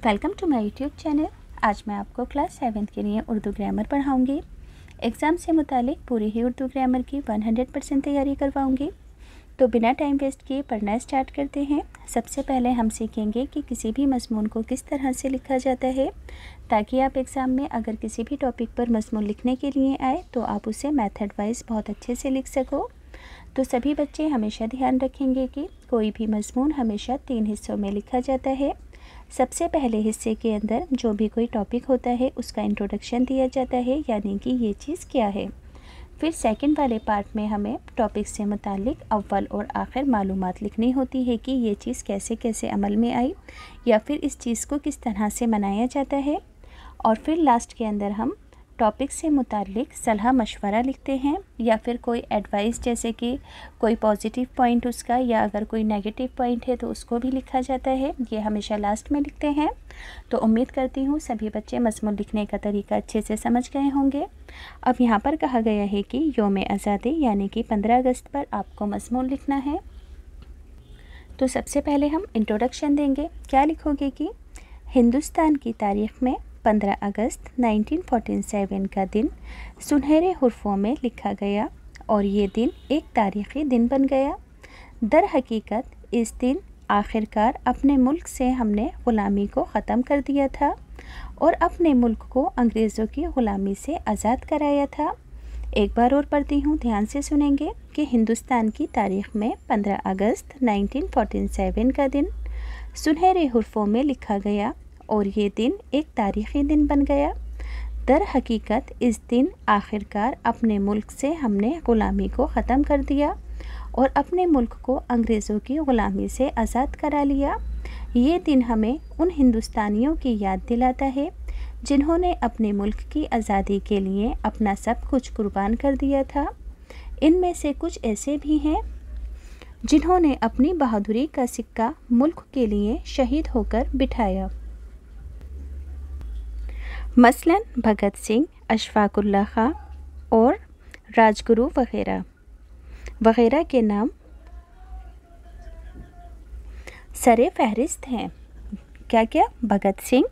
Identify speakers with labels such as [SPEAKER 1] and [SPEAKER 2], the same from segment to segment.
[SPEAKER 1] Welcome to my YouTube channel. आज मैं आपको क्लास 7 के लिए उर्दू ग्रामर पढ़ाऊंगी। एग्ज़ाम से मुतालिक पूरी ही उर्दू ग्रामर की 100% तैयारी करवाऊंगी। तो बिना टाइम वेस्ट किए पढ़ना स्टार्ट करते हैं। सबसे पहले हम सीखेंगे कि किसी भी मज़मून को किस तरह से लिखा जाता है, ताकि आप एग्ज़ाम में अगर किसी भी टॉपिक पर मज़मून लिखने के लिए आए तो आप उसे मेथड वाइज बहुत अच्छे से लिख सको। तो सभी बच्चे हमेशा ध्यान रखेंगे कि कोई भी मज़मून हमेशा 3 हिस्सों में लिखा जाता है। सबसे पहले हिस्से के अंदर जो भी कोई टॉपिक होता है उसका इंट्रोडक्शन दिया जाता है, यानी कि ये चीज़ क्या है। फिर सेकंड वाले पार्ट में हमें टॉपिक से मुतालिक अव्वल और आखिर मालूमात लिखनी होती है कि ये चीज़ कैसे कैसे अमल में आई या फिर इस चीज़ को किस तरह से मनाया जाता है। और फिर लास्ट के अंदर हम टॉपिक से मुतालिक सलाह मशवरा लिखते हैं या फिर कोई एडवाइस, जैसे कि कोई पॉजिटिव पॉइंट उसका या अगर कोई नेगेटिव पॉइंट है तो उसको भी लिखा जाता है। ये हमेशा लास्ट में लिखते हैं। तो उम्मीद करती हूँ सभी बच्चे मज़मून लिखने का तरीका अच्छे से समझ गए होंगे। अब यहाँ पर कहा गया है कि यौम आज़ादी यानी कि 15 अगस्त पर आपको मज़मून लिखना है। तो सबसे पहले हम इंट्रोडक्शन देंगे। क्या लिखोगे कि हिंदुस्तान की तारीख़ में 15 अगस्त 1947 का दिन सुनहरे हुर्फ़ों में लिखा गया और ये दिन एक तारीख़ी दिन बन गया। दर हकीकत इस दिन आखिरकार अपने मुल्क से हमने ग़ुलामी को ख़त्म कर दिया था और अपने मुल्क को अंग्रेज़ों की ग़ुलामी से आज़ाद कराया था। एक बार और पढ़ती हूँ, ध्यान से सुनेंगे कि हिंदुस्तान की तारीख़ में 15 अगस्त 1947 का दिन सुनहरे हुर्फ़ों में लिखा गया और ये दिन एक तारीख़ी दिन बन गया। दर हकीकत इस दिन आखिरकार अपने मुल्क से हमने ग़ुलामी को ख़त्म कर दिया और अपने मुल्क को अंग्रेज़ों की ग़ुलामी से आज़ाद करा लिया। ये दिन हमें उन हिंदुस्तानियों की याद दिलाता है जिन्होंने अपने मुल्क की आज़ादी के लिए अपना सब कुछ कुर्बान कर दिया था। इनमें से कुछ ऐसे भी हैं जिन्होंने अपनी बहादुरी का सिक्का मुल्क के लिए शहीद होकर बिठाया, मसलन भगत सिंह, अशफाकुल्ला खां और राजगुरु वगैरह वगैरह के नाम सरे फहरिस्त हैं। क्या क्या? भगत सिंह,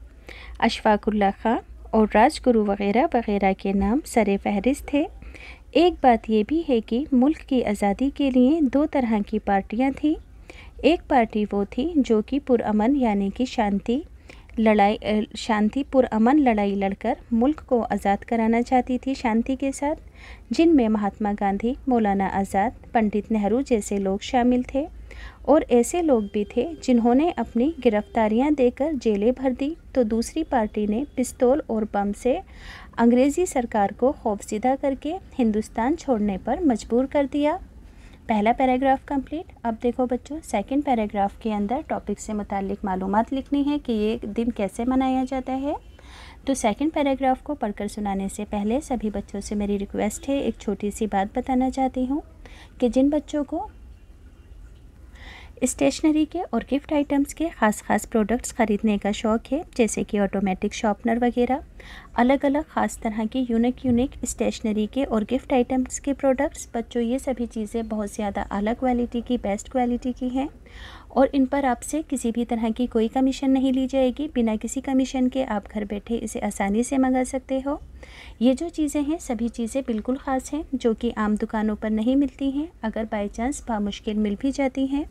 [SPEAKER 1] अशफाकुल्ला खां और राजगुरु वगैरह वगैरह के नाम सरे फहरिस्त थे। एक बात ये भी है कि मुल्क की आज़ादी के लिए 2 तरह की पार्टियां थीं। एक पार्टी वो थी जो कि पुरअमन यानी कि पुरअमन लड़ाई लड़कर मुल्क को आज़ाद कराना चाहती थी शांति के साथ, जिनमें महात्मा गांधी, मौलाना आज़ाद, पंडित नेहरू जैसे लोग शामिल थे। और ऐसे लोग भी थे जिन्होंने अपनी गिरफ्तारियां देकर जेलें भर दी। तो दूसरी पार्टी ने पिस्तौल और बम से अंग्रेज़ी सरकार को खौफज़दा करके हिंदुस्तान छोड़ने पर मजबूर कर दिया। पहला पैराग्राफ कंप्लीट। अब देखो बच्चों, सेकंड पैराग्राफ के अंदर टॉपिक से मुतालिक मालूमात लिखनी है कि ये दिन कैसे मनाया जाता है। तो सेकंड पैराग्राफ को पढ़कर सुनाने से पहले सभी बच्चों से मेरी रिक्वेस्ट है, एक छोटी सी बात बताना चाहती हूँ कि जिन बच्चों को स्टेशनरी के और गिफ्ट आइटम्स के ख़ास प्रोडक्ट्स ख़रीदने का शौक़ है, जैसे कि ऑटोमेटिक शार्पनर वगैरह, अलग अलग ख़ास तरह की यूनिक स्टेशनरी के और गिफ्ट आइटम्स के प्रोडक्ट्स, बच्चों ये सभी चीज़ें बहुत ज़्यादा अलग क्वालिटी की, बेस्ट क्वालिटी की हैं और इन पर आपसे किसी भी तरह की कोई कमीशन नहीं ली जाएगी। बिना किसी कमीशन के आप घर बैठे इसे आसानी से मंगा सकते हो। ये जो चीज़ें हैं सभी चीज़ें बिल्कुल ख़ास हैं, जो कि आम दुकानों पर नहीं मिलती हैं। अगर बाई चांस बामुश्किल मिल भी जाती हैं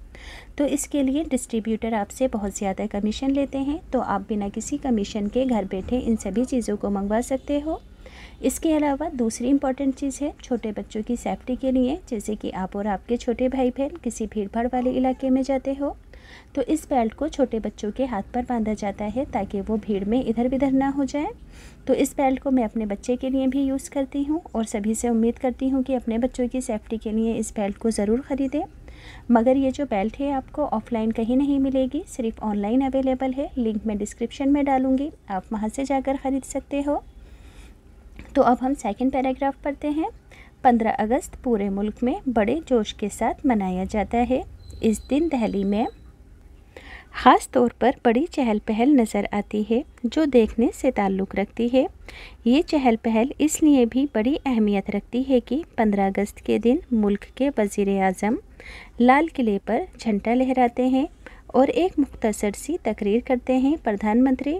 [SPEAKER 1] तो इसके लिए डिस्ट्रीब्यूटर आपसे बहुत ज़्यादा कमीशन लेते हैं। तो आप बिना किसी कमीशन के घर बैठे इन सभी चीज़ों को मंगवा सकते हो। इसके अलावा दूसरी इम्पॉर्टेंट चीज़ है छोटे बच्चों की सेफ्टी के लिए, जैसे कि आप और आपके छोटे भाई बहन किसी भीड़ भाड़ वाले इलाके में जाते हो तो इस बेल्ट को छोटे बच्चों के हाथ पर बांधा जाता है ताकि वो भीड़ में इधर उधर ना हो जाए। तो इस बेल्ट को मैं अपने बच्चे के लिए भी यूज़ करती हूँ और सभी से उम्मीद करती हूँ कि अपने बच्चों की सेफ्टी के लिए इस बेल्ट को ज़रूर ख़रीदें। मगर ये जो बेल्ट है आपको ऑफ़लाइन कहीं नहीं मिलेगी, सिर्फ ऑनलाइन अवेलेबल है। लिंक मैं डिस्क्रिप्शन में डालूँगी, आप वहाँ से जाकर ख़रीद सकते हो। तो अब हम सेकंड पैराग्राफ पढ़ते हैं। 15 अगस्त पूरे मुल्क में बड़े जोश के साथ मनाया जाता है। इस दिन दिल्ली में ख़ास तौर पर बड़ी चहल पहल नज़र आती है जो देखने से ताल्लुक़ रखती है। ये चहल पहल इसलिए भी बड़ी अहमियत रखती है कि 15 अगस्त के दिन मुल्क के वज़ीर आज़म लाल किले पर झंडा लहराते हैं और एक मुख्तसर सी तकरीर करते हैं प्रधानमंत्री,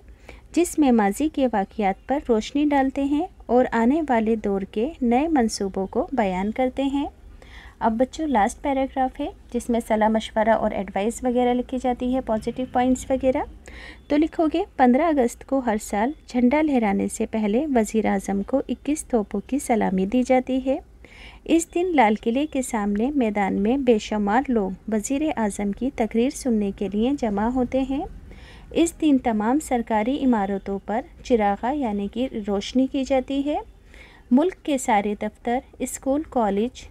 [SPEAKER 1] जिसमें माजी के वाक़यात पर रोशनी डालते हैं और आने वाले दौर के नए मंसूबों को बयान करते हैं। अब बच्चों लास्ट पैराग्राफ है जिसमें सलाह मशवरा और एडवाइस वगैरह लिखी जाती है, पॉजिटिव पॉइंट्स वगैरह। तो लिखोगे 15 अगस्त को हर साल झंडा लहराने से पहले वज़ीर आज़म को 21 तोपों की सलामी दी जाती है। इस दिन लाल किले के सामने मैदान में बेशुमार लोग वज़ीर आज़म की तकरीर सुनने के लिए जमा होते हैं। इस दिन तमाम सरकारी इमारतों पर चिरागा यानी कि रोशनी की जाती है। मुल्क के सारे दफ्तर, स्कूल, कॉलेज,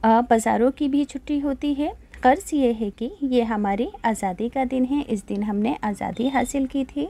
[SPEAKER 1] बाज़ारों की भी छुट्टी होती है। गर्ज़ ये है कि ये हमारी आज़ादी का दिन है, इस दिन हमने आज़ादी हासिल की थी।